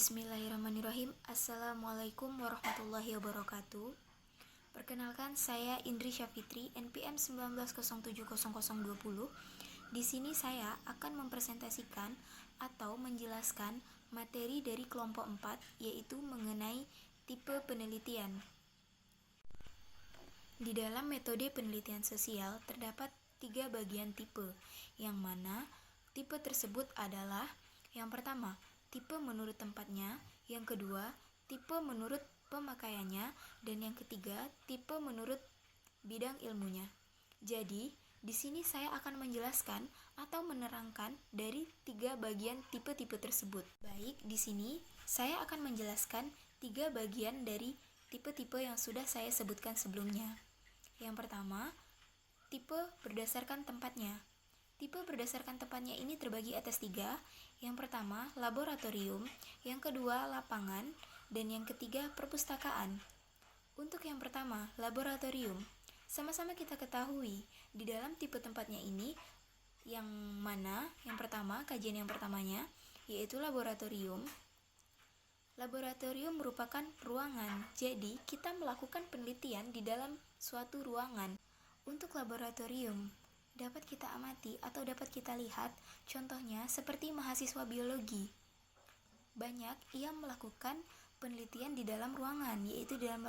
Bismillahirrahmanirrahim. Assalamualaikum warahmatullahi wabarakatuh. Perkenalkan, saya Indri Syafitri, NPM 19070020. Di sini saya akan mempresentasikan atau menjelaskan materi dari kelompok 4, yaitu mengenai tipe penelitian. Di dalam metode penelitian sosial terdapat 3 bagian tipe, yang mana tipe tersebut adalah: yang pertama, tipe menurut tempatnya; yang kedua, tipe menurut pemakaiannya; dan yang ketiga, tipe menurut bidang ilmunya. Jadi, di sini saya akan menjelaskan atau menerangkan dari 3 bagian tipe-tipe tersebut. Baik, di sini saya akan menjelaskan 3 bagian dari tipe-tipe yang sudah saya sebutkan sebelumnya. Yang pertama, tipe berdasarkan tempatnya. Tipe berdasarkan tempatnya ini terbagi atas 3. Yang pertama, laboratorium; yang kedua, lapangan; dan yang ketiga, perpustakaan. Untuk yang pertama, laboratorium. Sama-sama kita ketahui, di dalam tipe tempatnya ini, yang mana yang pertama, kajian yang pertamanya, yaitu laboratorium. Laboratorium merupakan ruangan, jadi kita melakukan penelitian di dalam suatu ruangan. Untuk laboratorium dapat kita amati atau dapat kita lihat, contohnya seperti mahasiswa biologi. Banyak ia melakukan penelitian di dalam ruangan, yaitu di dalam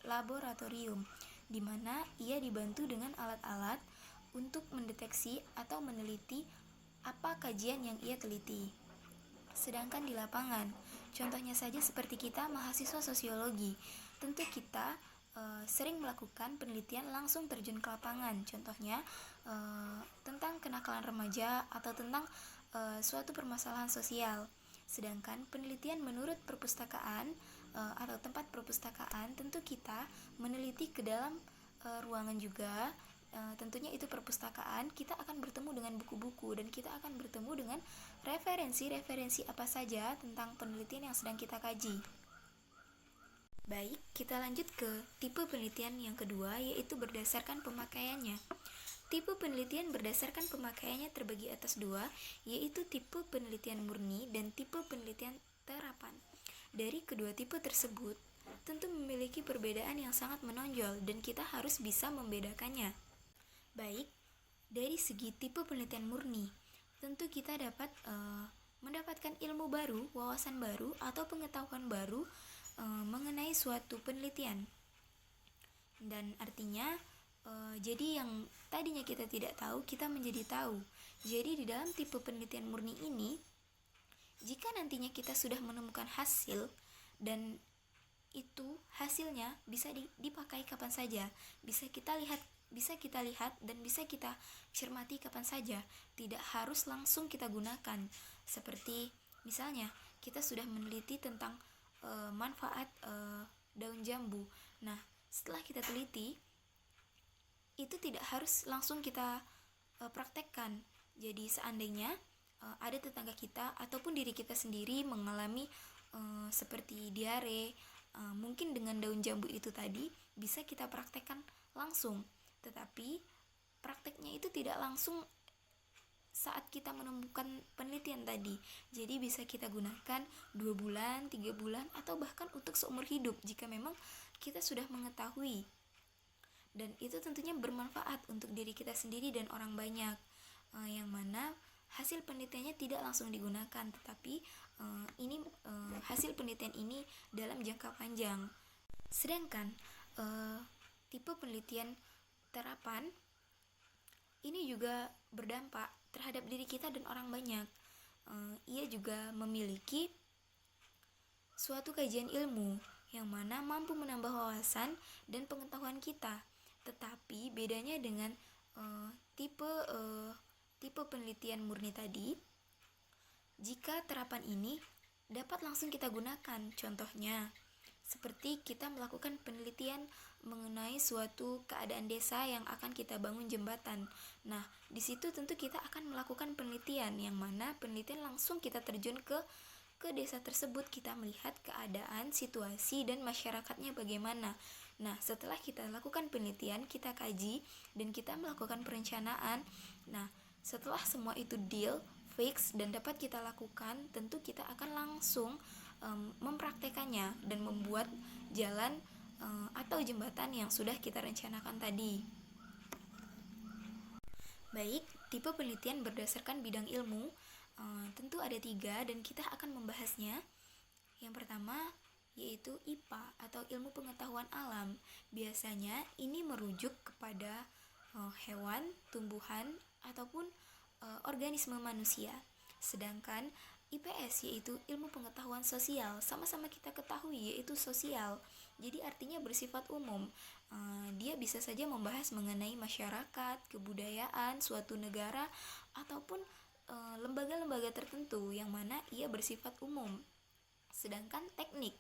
laboratorium, di mana ia dibantu dengan alat-alat untuk mendeteksi atau meneliti apa kajian yang ia teliti. Sedangkan di lapangan, contohnya saja seperti kita mahasiswa sosiologi, tentu kita sering melakukan penelitian langsung terjun ke lapangan, contohnya tentang kenakalan remaja atau tentang suatu permasalahan sosial. Sedangkan penelitian menurut perpustakaan atau tempat perpustakaan, tentu kita meneliti ke dalam ruangan juga, tentunya itu perpustakaan. Kita akan bertemu dengan buku-buku dan kita akan bertemu dengan referensi-referensi apa saja tentang penelitian yang sedang kita kaji. Baik, kita lanjut ke tipe penelitian yang kedua, yaitu berdasarkan pemakaiannya. Tipe penelitian berdasarkan pemakaiannya terbagi atas 2, yaitu tipe penelitian murni dan tipe penelitian terapan. Dari kedua tipe tersebut, tentu memiliki perbedaan yang sangat menonjol dan kita harus bisa membedakannya. Baik, dari segi tipe penelitian murni, tentu kita dapat mendapatkan ilmu baru, wawasan baru, atau pengetahuan baru mengenai suatu penelitian. Dan artinya, jadi yang tadinya kita tidak tahu, kita menjadi tahu. Jadi di dalam tipe penelitian murni ini, jika nantinya kita sudah menemukan hasil, dan itu hasilnya bisa dipakai kapan saja, bisa kita lihat dan bisa kita cermati kapan saja, tidak harus langsung kita gunakan. Seperti misalnya kita sudah meneliti tentang manfaat daun jambu. Nah, setelah kita teliti, itu tidak harus langsung kita praktekkan. Jadi seandainya ada tetangga kita ataupun diri kita sendiri mengalami seperti diare, mungkin dengan daun jambu itu tadi bisa kita praktekkan langsung. Tetapi prakteknya itu tidak langsung saat kita menemukan penelitian tadi. Jadi bisa kita gunakan 2 bulan, 3 bulan, atau bahkan untuk seumur hidup jika memang kita sudah mengetahui. Dan itu tentunya bermanfaat untuk diri kita sendiri dan orang banyak, yang mana hasil penelitiannya tidak langsung digunakan, tetapi hasil penelitian ini dalam jangka panjang. Sedangkan tipe penelitian terapan ini juga berdampak terhadap diri kita dan orang banyak. Ia juga memiliki suatu kajian ilmu yang mana mampu menambah wawasan dan pengetahuan kita. Tetapi bedanya dengan tipe penelitian murni tadi, jika terapan ini dapat langsung kita gunakan. Contohnya seperti kita melakukan penelitian mengenai suatu keadaan desa yang akan kita bangun jembatan. Nah, di situ tentu kita akan melakukan penelitian, yang mana penelitian langsung kita terjun ke desa tersebut, kita melihat keadaan, situasi, dan masyarakatnya bagaimana. Nah, setelah kita lakukan penelitian, kita kaji, dan kita melakukan perencanaan. Nah, setelah semua itu deal, fix, dan dapat kita lakukan, tentu kita akan langsung mempraktekannya dan membuat jalan atau jembatan yang sudah kita rencanakan tadi. Baik, tipe penelitian berdasarkan bidang ilmu tentu ada 3 dan kita akan membahasnya. Yang pertama yaitu IPA atau ilmu pengetahuan alam. Biasanya ini merujuk kepada hewan, tumbuhan, ataupun organisme manusia. Sedangkan IPS yaitu ilmu pengetahuan sosial, sama-sama kita ketahui yaitu sosial. Jadi artinya bersifat umum. Dia bisa saja membahas mengenai masyarakat, kebudayaan, suatu negara, ataupun lembaga-lembaga tertentu yang mana ia bersifat umum. Sedangkan teknik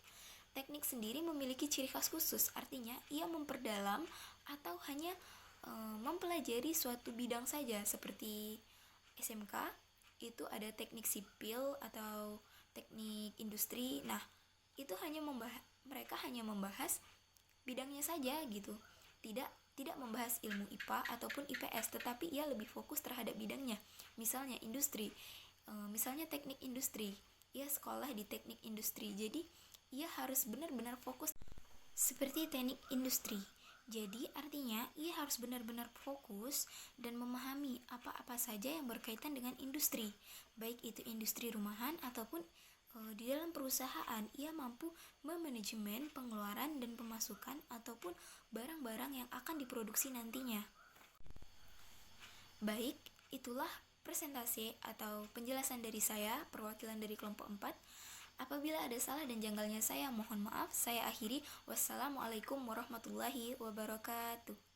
sendiri memiliki ciri khas khusus, artinya ia memperdalam atau hanya mempelajari suatu bidang saja. Seperti SMK itu ada teknik sipil atau teknik industri. Nah, itu mereka hanya membahas bidangnya saja gitu. Tidak membahas ilmu IPA ataupun IPS, tetapi ia lebih fokus terhadap bidangnya. Misalnya industri, misalnya teknik industri, ia sekolah di teknik industri. Jadi, ia harus benar-benar fokus seperti teknik industri. Jadi artinya ia harus benar-benar fokus dan memahami apa-apa saja yang berkaitan dengan industri, baik itu industri rumahan ataupun di dalam perusahaan. Ia mampu memanajemen pengeluaran dan pemasukan ataupun barang-barang yang akan diproduksi nantinya. Baik, itulah presentasi atau penjelasan dari saya, perwakilan dari kelompok 4. Apabila ada salah dan janggalnya saya mohon maaf. Saya akhiri. Wassalamualaikum warahmatullahi wabarakatuh.